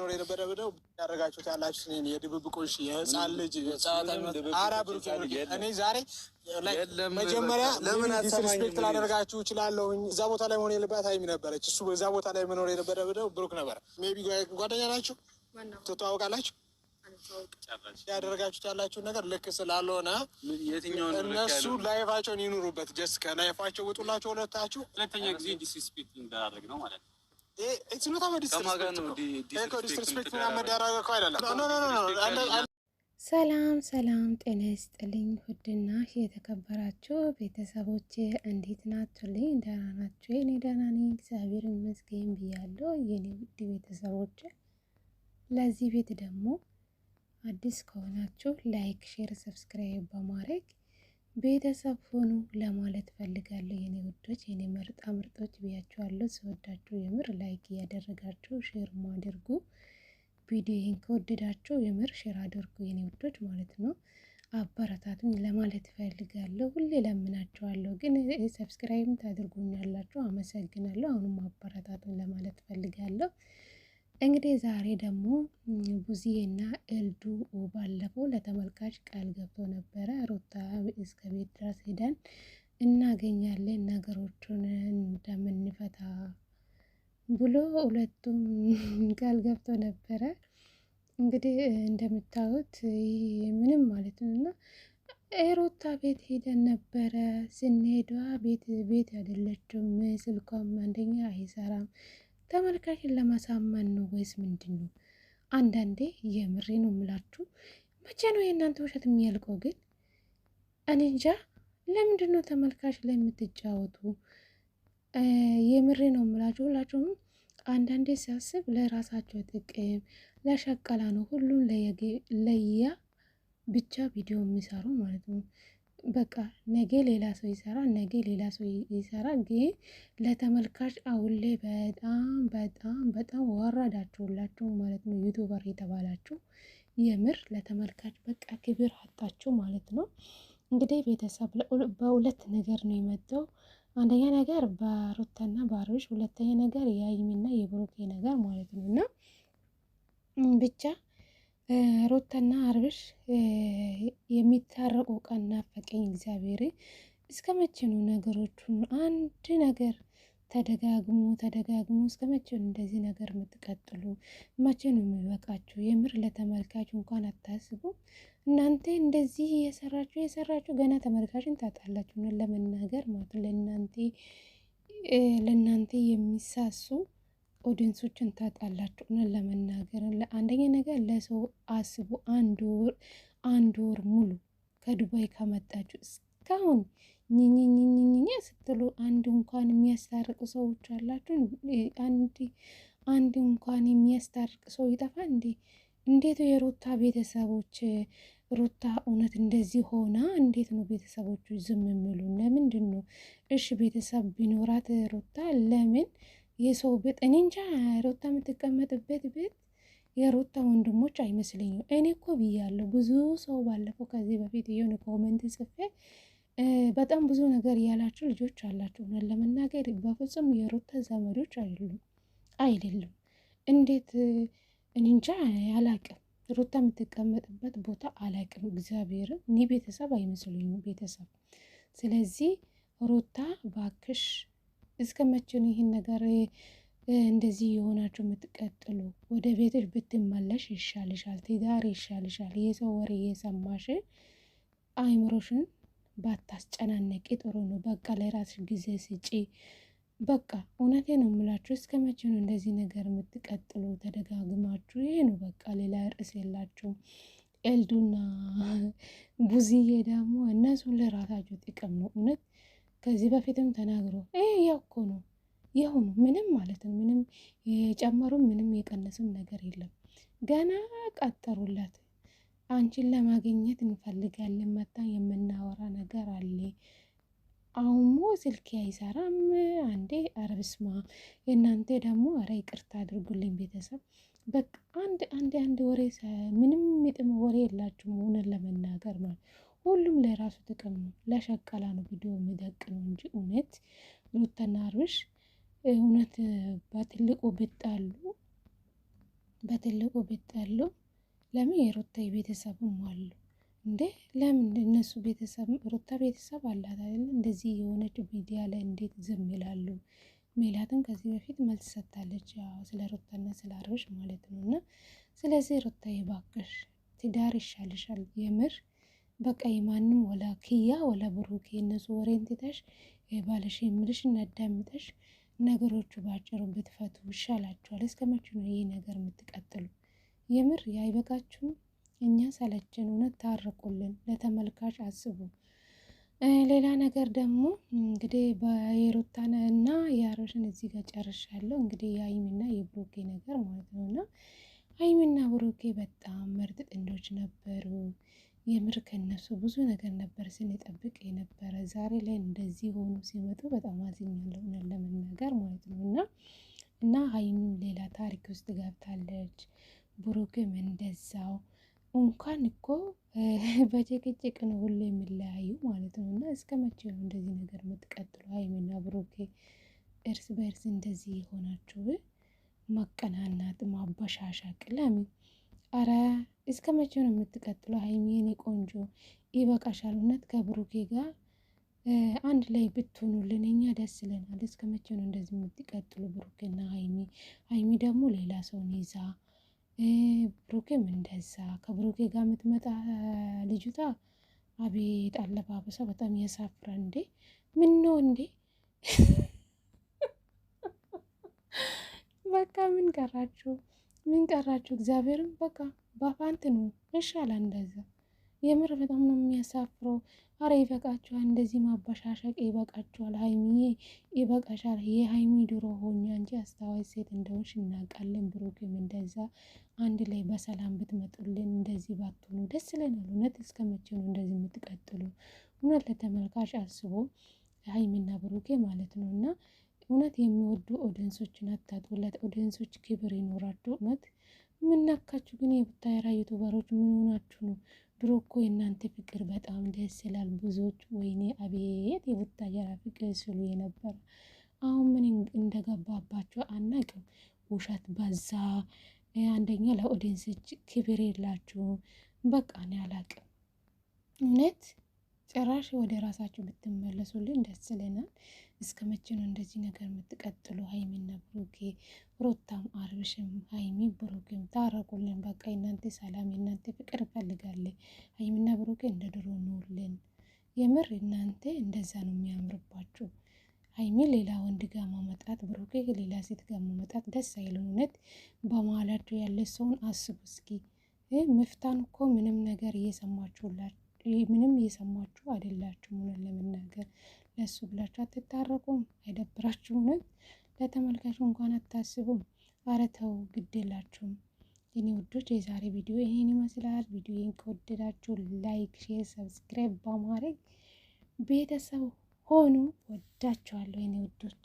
መኖር የነበረው ያደረጋችሁት ያላችሁ የድብብቆሽ የህፃን ልጅ እኔ ዛሬ መጀመሪያ ለምን ዲስሪስፔክት ላደርጋችሁ እችላለሁ። እዛ ቦታ ላይ መሆን የለባት ሀይሚ ነበረች። እሱ በዛ ቦታ ላይ መኖር የነበረው ብሩክ ነበር። ሜቢ ጓደኛ ናችሁ፣ ትተዋወቃላችሁ። ያደረጋችሁት ያላችሁ ነገር ልክ ስላልሆነ እነሱ ላይፋቸውን ይኑሩበት። ጀስት ከላይፋቸው ውጡላቸው ሁለታችሁ። ሁለተኛ ጊዜ ዲስሪስፔክት እንዳደረግ ነው ማለት ነው። ሰላም ሰላም፣ ጤና ይስጥልኝ ውድና የተከበራችሁ ቤተሰቦች እንዴት ናችሁልኝ? ደህና ናችሁ? የኔ ደህና ነኝ እግዚአብሔር ይመስገን ብያለሁ። የኔ ውድ ቤተሰቦች ለዚህ ቤት ደግሞ አዲስ ከሆናችሁ ላይክ፣ ሼር፣ ሰብስክራይብ በማድረግ ቤተሰብ ሆኑ ለማለት ፈልጋለሁ። የኔ ውዶች፣ የኔ ምርጣ ምርጦች ብያችኋለሁ። ስወዳችሁ የምር ላይክ እያደረጋችሁ ሼር ማድርጉ። ቪዲዮን ከወደዳችሁ የምር ሼር አድርጉ የኔ ውዶች ማለት ነው። አበረታቱኝ ለማለት ፈልጋለሁ። ሁሌ ለምናችኋለሁ ግን ሰብስክራይብ ታድርጉኛላችሁ። አመሰግናለሁ። አሁንም አበረታቱኝ ለማለት ፈልጋለሁ። እንግዲህ ዛሬ ደግሞ ቡዚዬና ኤልዱ ባለፈው ለተመልካች ቃል ገብቶ ነበረ። ሩታ እስከ ቤት ድረስ ሄደን እናገኛለን ነገሮቹን እንደምንፈታ ብሎ ሁለቱም ቃል ገብቶ ነበረ። እንግዲህ እንደምታዩት ምንም ማለት ነው እና ሩታ ቤት ሄደን ነበረ። ስንሄዷ ቤት አይደለችም። ስልኳም አንደኛ አይሰራም። ተመልካችን ለማሳመን ነው ወይስ ምንድን ነው? አንዳንዴ የምሬ ነው የምላችሁ። መቼ ነው የእናንተ ውሸት የሚያልቀው? ግን እኔ እንጃ። ለምንድን ነው ተመልካች ላይ የምትጫወቱ? የምሬ ነው የምላችሁ። ሁላችሁም አንዳንዴ ሲያስብ ለራሳቸው ጥቅም ለሸቀላ ነው ሁሉም ለያ ብቻ ቪዲዮ የሚሰሩ ማለት ነው። በቃ ነገ ሌላ ሰው ይሰራል፣ ነገ ሌላ ሰው ይሰራል። ግን ለተመልካች አሁን ላይ በጣም ወረዳችሁላችሁ ማለት ነው። ዩቲዩበር የተባላችሁ የምር ለተመልካች በቃ ክብር አጣችሁ ማለት ነው። እንግዲህ ቤተሰብ በሁለት ነገር ነው የመጣው። አንደኛ ነገር በሩታና በአብርሽ፣ ሁለተኛ ነገር የሀይሚና የብሩኬ ነገር ማለት ነው እና ብቻ ሩታና አብርሽ የሚታረቁ ቀን ናፈቀኝ። እግዚአብሔር እስከ መቼ ነው ነገሮቹን አንድ ነገር ተደጋግሞ እስከ መቼ ነው እንደዚህ ነገር የምትቀጥሉ? መቼ ነው የሚበቃችሁ? የምር ለተመልካች እንኳን አታስቡ። እናንተ እንደዚህ የሰራችሁ ገና ተመልካችን ታጣላችሁ ነው ለመናገር ማለት ለእናንተ የሚሳሱ ኦዲንሶችን ታጣላችሁ ነው ለመናገር። አንደኛ ነገር ለሰው አስቡ። አንድ ወር ሙሉ ከዱባይ ከመጣችሁ እስካሁን ኝኝኝኝኝ ስትሉ አንድ እንኳን የሚያስታርቅ ሰዎች አላችሁ? አንድ እንኳን የሚያስታርቅ ሰው ይጠፋ እንዴ? እንዴት የሩታ ቤተሰቦች ሩታ እውነት እንደዚህ ሆና እንዴት ነው ቤተሰቦቹ ዝም የሚሉ? ለምንድን ነው? እሺ ቤተሰብ ቢኖራት ሩታ ለምን የሰው ቤት እኔ እንጃ። ሩታ የምትቀመጥበት ቤት የሩታ ወንድሞች አይመስለኝም። እኔ እኮ ብያለሁ ብዙ ሰው ባለፈው ከዚህ በፊት የሆነ ኮመንት ጽፌ በጣም ብዙ ነገር ያላችሁ ልጆች አላችሁ። ለመናገር በፍጹም የሩታ ዘመዶች አይደሉም። እንዴት እኔ እንጃ አላቅም። ሩታ የምትቀመጥበት ቦታ አላቅም። እግዚአብሔርን እኔ ቤተሰብ አይመስሉኝም ቤተሰብ። ስለዚህ ሩታ ባክሽ እስከ መቼ ነው ይህን ነገር እንደዚህ የሆናችሁ የምትቀጥሉ? ወደ ቤትሽ ብትመለሽ ይሻልሻል። ትዳር ይሻልሻል። የሰው ወሬ እየሰማሽ አይምሮሽን ባታስጨናነቂ ጥሩ ነው። በቃ ለራስሽ ጊዜ ስጪ። በቃ እውነቴ ነው የምላችሁ። እስከ መቼ ነው እንደዚህ ነገር የምትቀጥሉ? ተደጋግማችሁ ይሄ ነው በቃ። ሌላ ርዕስ የላችሁም። ኤልዱና ቡዚዬ ደግሞ እነሱን ለራሳቸው ጥቅም ነው እውነት። ከዚህ በፊትም ተናግሮ ያው እኮ ነው የሆኑ ምንም ማለት ነው። ምንም የጨመሩም ምንም የቀነሱም ነገር የለም። ገና ቀጠሩላት። አንቺን ለማግኘት እንፈልጋለን መጣ የምናወራ ነገር አለ። አሁንሞ ስልክ አይሰራም አንዴ። ኧረ በስመ አብ። የእናንተ ደግሞ ኧረ ይቅርታ አድርጉልኝ ቤተሰብ። በቃ አንድ ወሬ ምንም የሚጥም ወሬ የላችሁም እውነት ለመናገር ማለት ሁሉም ለራሱ ጥቅም ነው። ለሸቀላ ነው ቪዲዮ የሚደቅ ነው እንጂ እውነት ሩታና አብርሽ እውነት በትልቁ ብጣሉ በትልቁ ቢጣሉ ለምን የሩታ ቤተሰብም አሉ እንዴ? ለምን እነሱ ቤተሰብ ሩታ ቤተሰብ አላት አይደል? እንደዚህ የሆነች ሚዲያ ላይ እንዴት ዝም ይላሉ? ሜላትም ከዚህ በፊት መልስ ሰጥታለች፣ ያው ስለ ሩታና ስለ አብርሽ ማለት ነው። እና ስለዚህ ሩታ እባክሽ ትዳር ይሻልሻል የምር በቃ የማንም ወላ ክያ ወላ ብሩኬ እነሱ ወሬን ትተሽ ባለሽ የምልሽ እናዳምጠሽ ነገሮቹ ባጭሩ ብትፈቱ ይሻላችኋል። እስከ መቼ ነው ይሄ ነገር የምትቀጥሉ? የምር አይበቃችሁም? እኛ ሰለችን። እውነት ታርቁልን፣ ለተመልካች አስቡ። ሌላ ነገር ደግሞ እንግዲህ በየሩታን እና የአብርሽን እዚህ ጋር ጨርሻለሁ። እንግዲህ የሀይሚና የብሩኬ ነገር ማለት ነው። እና ሀይሚና ብሩኬ በጣም ምርጥ ጥንዶች ነበሩ። የምር ከነሱ ብዙ ነገር ነበር ስንጠብቅ የነበረ። ዛሬ ላይ እንደዚህ ሆኑ ሲመጡ በጣም አዝኛለሁ ለመናገር ማለት ነው። እና ሀይሚም ሌላ ታሪክ ውስጥ ገብታለች፣ ብሩክም እንደዛው። እንኳን እኮ በጭቅጭቅ ነው ሁሉ የሚለያዩ ማለት ነው። እና እስከ መቼ ነው እንደዚህ ነገር የምትቀጥሉ? ሀይሚና ብሩኬ እርስ በእርስ እንደዚህ የሆናችሁ መቀናናት፣ ማበሻሻቅ ለምን? አረ እስከ መቼ ነው የምትቀጥለው? ሀይሚ የኔ ቆንጆ ይበቃሻል። እውነት ከብሩኬ ጋር አንድ ላይ ብትሆኑልን እኛ ደስ ይለናል። እስከ መቼ ነው እንደዚህ የምትቀጥሉ? ብሩኬና ሀይሚ፣ ሀይሚ ደግሞ ሌላ ሰውን ይዛ፣ ብሩኬም እንደዛ። ከብሩኬ ጋር የምትመጣ ልጅቷ አቤት አለባበሷ በጣም ያሳፍራል። እንዴ ምን ነው እንዴ? በቃ ምን ቀራችሁ? ምን ቀራችሁ? እግዚአብሔርን በቃ ባፋንት ነው ይሻላል እንደዛ። የምር በጣም ነው የሚያሳፍረው። አረ ይበቃችኋል፣ እንደዚህ ማበሻሸቅ ይበቃችኋል። ሀይሚዬ ይበቃሻል። የሀይሚ ድሮ ሆኛ እንጂ አስተዋይ ሴት እንደሆንሽ እናውቃለን። ብሩክም እንደዛ አንድ ላይ በሰላም ብትመጡልን እንደዚህ ባትሆኑ ደስ ይለናል። እውነት እስከ መቼ ነው እንደዚህ የምትቀጥሉ? እውነት ለተመልካች አስቦ ሀይሚና ብሩኬ ማለት ነው። እና እውነት የሚወዱ ኦዲየንሶችን አታጡለት። ኦዲየንሶች ክብር ይኖራቸው። እውነት ምናካችሁ ግን የቡታየራ ዩቱበሮች ምን ሆናችሁ ነው? ድሮ እኮ የእናንተ ፍቅር በጣም ደስ ይላል። ብዙዎች ወይኔ አቤት የቡታየራ ፍቅር ስሉ የነበረ አሁን ምን እንደገባባቸው አናቅም። ውሸት በዛ። አንደኛ ለኦዲየንሶች ክብር የላችሁም። በቃ እኔ አላቅም እውነት ጭራሽ ወደ ራሳችሁ ብትመለሱልን ደስ ይለናል። እስከ መቼ ነው እንደዚህ ነገር የምትቀጥሉ? ሀይሚና ብሩኬ፣ ሩታም አብርሽም፣ ሀይሚ ብሩኬም ታረቁልን። በቃ የእናንተ ሰላም የእናንተ ፍቅር እፈልጋለን። ሀይሚና ብሩኬ እንደ ድሮ ኑርልን። የምር እናንተ እንደዛ ነው የሚያምርባችሁ። ሀይሚ ሌላ ወንድ ጋር ማመጣት፣ ብሩኬ ሌላ ሴት ጋር ማመጣት ደስ አይልም። እውነት በመሀላችሁ ያለ ሰውን አስቡ እስኪ። ምፍታን እኮ ምንም ነገር እየሰማችሁላችሁ ምንም እየሰማችሁ አይደላችሁም። ሆነን ለመናገር ለሱ ብላችሁ አትታረቁም? አይደብራችሁም? ለተመልካቹ እንኳን አታስቡም? ኧረ ተው ግድ የላችሁም። የኔ ውዶች የዛሬ ቪዲዮ ይሄን ይመስላል። ቪዲዮን ከወደዳችሁ ላይክ፣ ሼር፣ ሰብስክራይብ በማድረግ ቤተሰብ ሆኑ። ወዳችኋለሁ የኔ ውዶች።